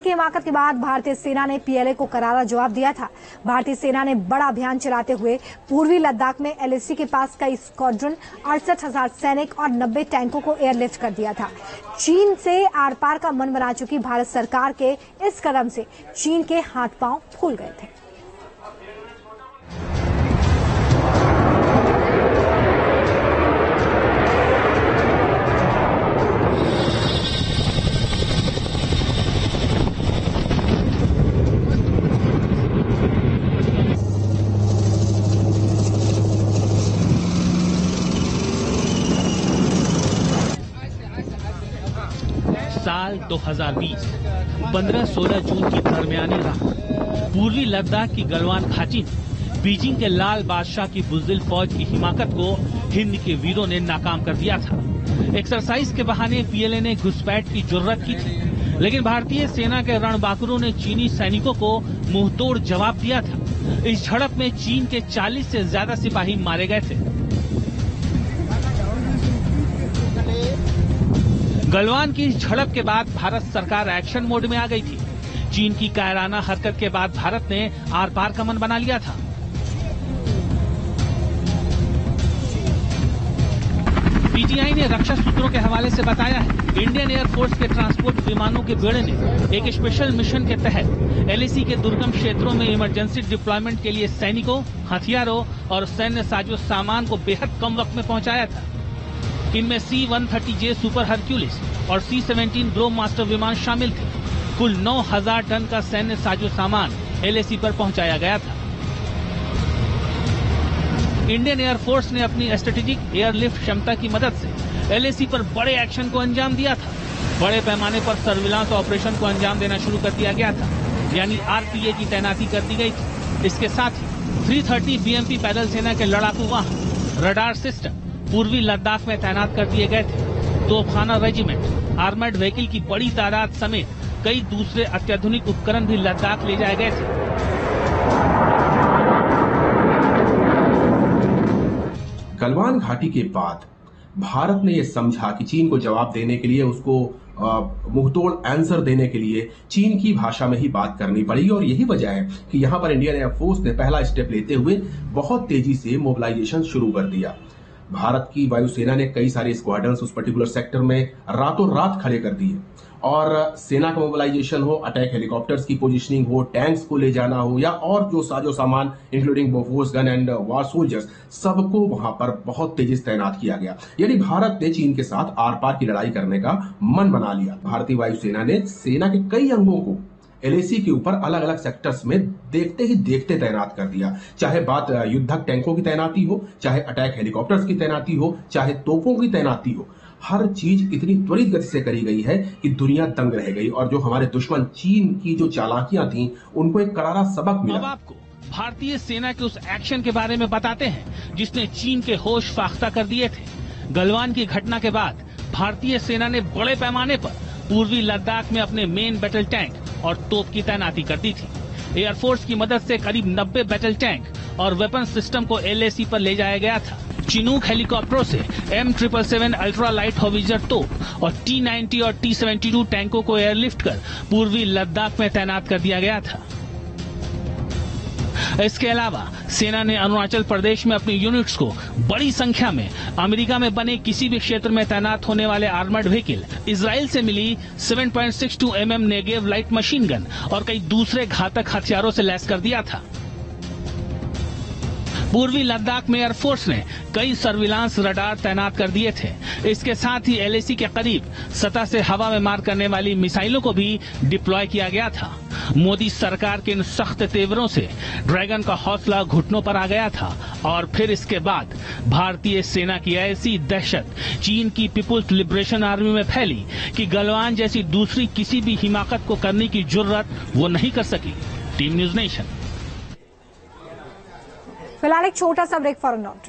की हिमाकत के बाद भारतीय सेना ने पीएलए को करारा जवाब दिया था। भारतीय सेना ने बड़ा अभियान चलाते हुए पूर्वी लद्दाख में एलएसी के पास कई स्क्वाड्रन, 68,000 सैनिक और 90 टैंकों को एयरलिफ्ट कर दिया था। चीन से आर पार का मन बना चुकी भारत सरकार के इस कदम से चीन के हाथ पांव फूल गए थे। साल 2020 15-16 जून की दरमियानी रात पूर्वी लद्दाख की गलवान घाटी में बीजिंग के लाल बादशाह की बुज़दिल फौज की हिमाकत को हिंद के वीरों ने नाकाम कर दिया था। एक्सरसाइज के बहाने पीएलए ने घुसपैठ की जुर्रत की थी, लेकिन भारतीय सेना के रणबांकुरों ने चीनी सैनिकों को मुंहतोड़ जवाब दिया था। इस झड़प में चीन के 40 से ज्यादा सिपाही मारे गए थे। गलवान की इस झड़प के बाद भारत सरकार एक्शन मोड में आ गई थी। चीन की कायराना हरकत के बाद भारत ने आर पार का मन बना लिया था। पीटीआई ने रक्षा सूत्रों के हवाले से बताया है, इंडियन एयरफोर्स के ट्रांसपोर्ट विमानों के बेड़े ने एक स्पेशल मिशन के तहत एलएसी के दुर्गम क्षेत्रों में इमरजेंसी डिप्लॉयमेंट के लिए सैनिकों, हथियारों और सैन्य साजो सामान को बेहद कम वक्त में पहुंचाया था। इनमें C-130J सुपर हरक्यूलिस और C-17 ब्रोमास्टर विमान शामिल थे। कुल 9,000 टन का सैन्य साजो सामान एलएसी पर पहुंचाया गया था। इंडियन एयरफोर्स ने अपनी स्ट्रेटेजिक एयरलिफ्ट क्षमता की मदद से एलएसी पर बड़े एक्शन को अंजाम दिया था। बड़े पैमाने पर सर्विलांस ऑपरेशन को अंजाम देना शुरू कर दिया गया था, यानी आरपीए की तैनाती कर दी गई थी। इसके साथ ही 330 बीएमपी पैदल सेना के लड़ाकू वाहन, रडार सिस्टम पूर्वी लद्दाख में तैनात कर दिए गए थे। तोपखाना रेजिमेंट, आर्मर्ड व्हीकल की बड़ी तादाद समेत कई दूसरे अत्याधुनिक उपकरण भी लद्दाख ले जाए गए थे। गलवान घाटी के बाद भारत ने यह समझा कि चीन को जवाब देने के लिए, उसको मुंहतोड़ आंसर देने के लिए चीन की भाषा में ही बात करनी पड़ी। और यही वजह है कि यहां पर इंडियन एयरफोर्स ने पहला स्टेप लेते हुए बहुत तेजी से मोबिलाइजेशन शुरू कर दिया। भारत की वायुसेना ने कई सारे स्क्वाड्रन्स उस पर्टिकुलर सेक्टर में रातों रात खड़े कर दिए और सेना का मोबिलाइजेशन हो, अटैक हेलीकॉप्टर्स की पोजीशनिंग हो, टैंक्स को ले जाना हो या और जो साजो सामान including Bofors gun and war soldiers, सबको वहां पर बहुत तेजी से तैनात किया गया। यानी भारत ने चीन के साथ आर पार की लड़ाई करने का मन बना लिया। भारतीय वायुसेना ने सेना के कई अंगों को एलएसी के ऊपर अलग अलग सेक्टर्स में देखते ही देखते तैनात कर दिया। चाहे बात युद्धक टैंकों की तैनाती हो, चाहे अटैक हेलीकॉप्टर्स की तैनाती हो, चाहे तोपों की तैनाती हो, हर चीज इतनी त्वरित गति से करी गई है कि दुनिया दंग रह गई। और जो हमारे दुश्मन चीन की जो चालाकियां थी, उनको एक करारा सबक मिला। अब आपको भारतीय सेना के उस एक्शन के बारे में बताते हैं जिसने चीन के होश फाख्ता कर दिए थे। गलवान की घटना के बाद भारतीय सेना ने बड़े पैमाने पर पूर्वी लद्दाख में अपने मेन बैटल टैंक और तोप की तैनाती कर दी थी। एयरफोर्स की मदद से करीब 90 बैटल टैंक और वेपन सिस्टम को एलएसी पर ले जाया गया था। चिनूक हेलीकॉप्टरों से M777 अल्ट्रा लाइट होविजर तोप और T-90 और T-72 टैंकों को एयरलिफ्ट कर पूर्वी लद्दाख में तैनात कर दिया गया था। इसके अलावा सेना ने अरुणाचल प्रदेश में अपनी यूनिट्स को बड़ी संख्या में अमेरिका में बने किसी भी क्षेत्र में तैनात होने वाले आर्मर्ड व्हीकल, इजराइल से मिली 7.62 mm Negev light machine gun और कई दूसरे घातक हथियारों से लैस कर दिया था। पूर्वी लद्दाख में एयरफोर्स ने कई सर्विलांस रडार तैनात कर दिए थे। इसके साथ ही एलएसी के करीब सतह से हवा में मार करने वाली मिसाइलों को भी डिप्लॉय किया गया था। मोदी सरकार के इन सख्त तेवरों से ड्रैगन का हौसला घुटनों पर आ गया था और फिर इसके बाद भारतीय सेना की ऐसी दहशत चीन की पीपुल्स लिबरेशन आर्मी में फैली कि गलवान जैसी दूसरी किसी भी हिमाकत को करने की जुर्रत वो नहीं कर सकी। Team news nation. फिलहाल एक छोटा सा ब्रेक फॉर अ नोट।